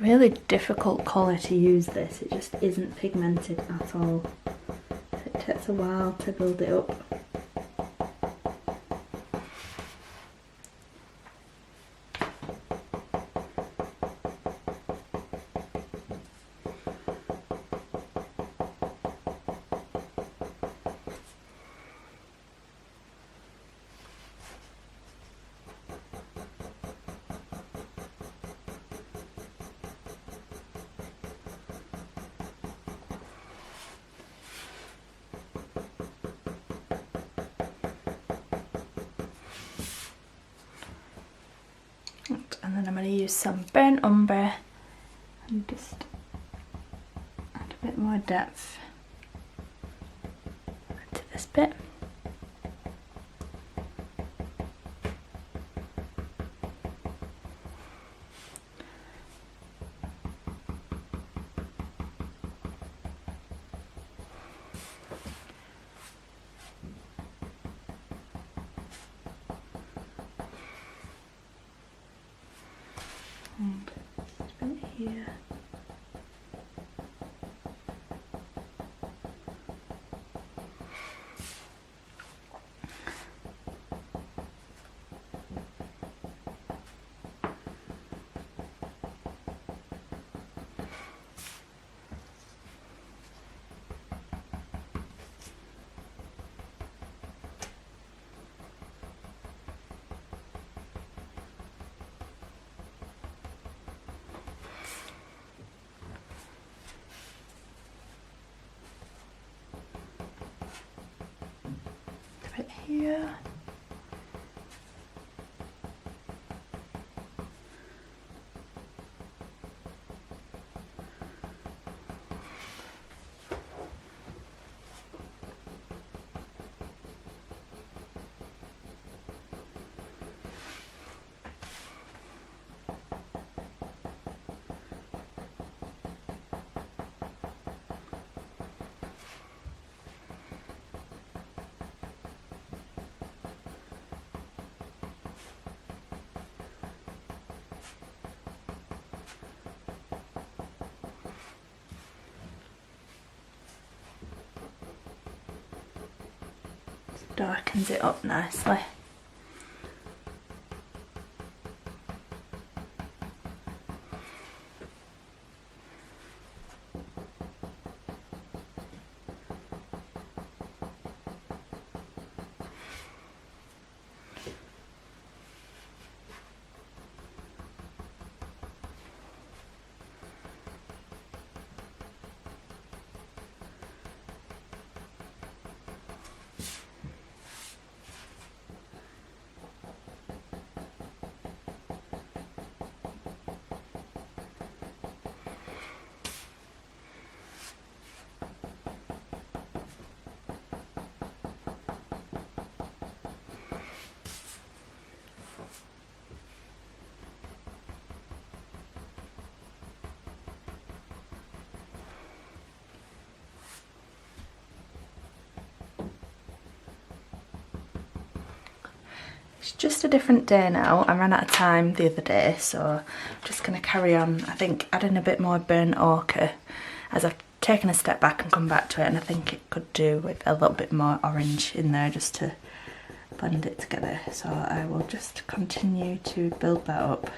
Really difficult colour to use this, it just isn't pigmented at all. It takes a while to build it up. And then I'm going to use some burnt umber and just add a bit more depth to this bit. And this bit here. Here. Darkens it up nicely. It's just a different day now. I ran out of time the other day, so I'm just going to carry on, I think, adding a bit more burnt ochre as I've taken a step back and come back to it, and I think it could do with a little bit more orange in there just to blend it together. So I will just continue to build that up.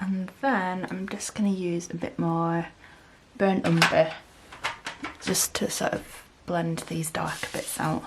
And then I'm just going to use a bit more burnt umber just to sort of blend these darker bits out.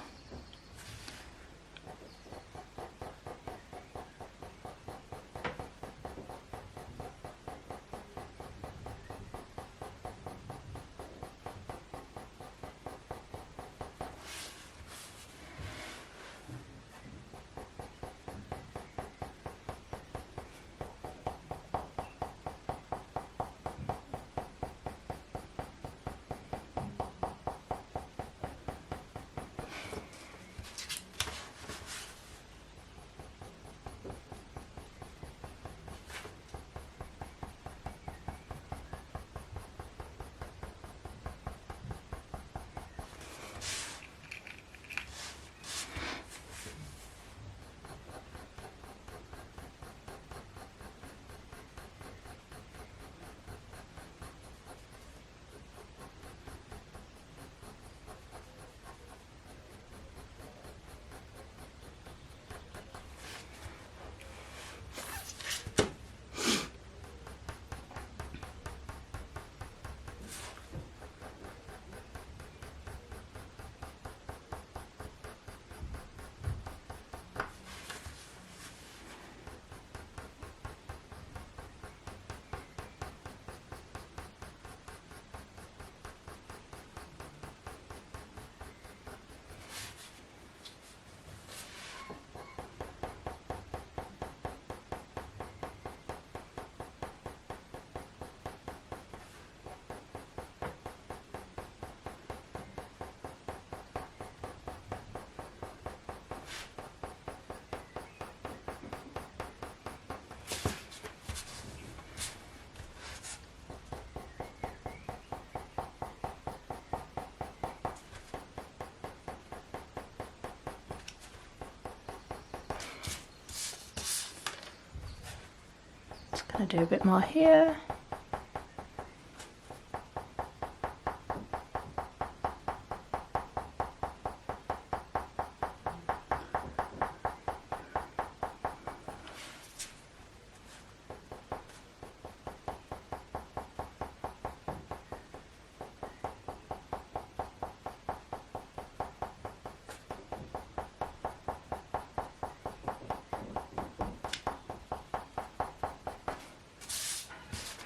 Gonna do a bit more here.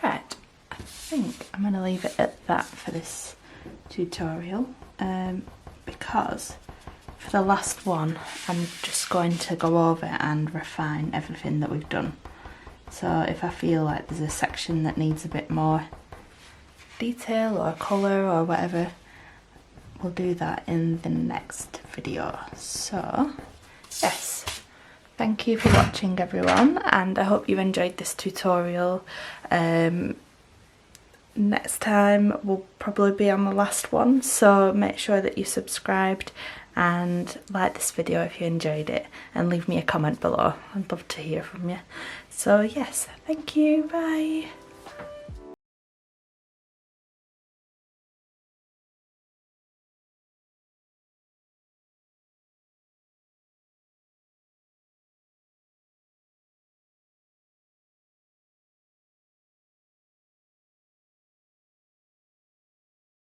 Right, I think I'm going to leave it at that for this tutorial because for the last one I'm just going to go over and refine everything that we've done. So if I feel like there's a section that needs a bit more detail or colour or whatever, we'll do that in the next video. So yes, thank you for watching everyone, and I hope you enjoyed this tutorial. Next time will probably be on the last one, so make sure that you subscribed and like this video if you enjoyed it, and leave me a comment below. I'd love to hear from you. So yes, thank you, bye.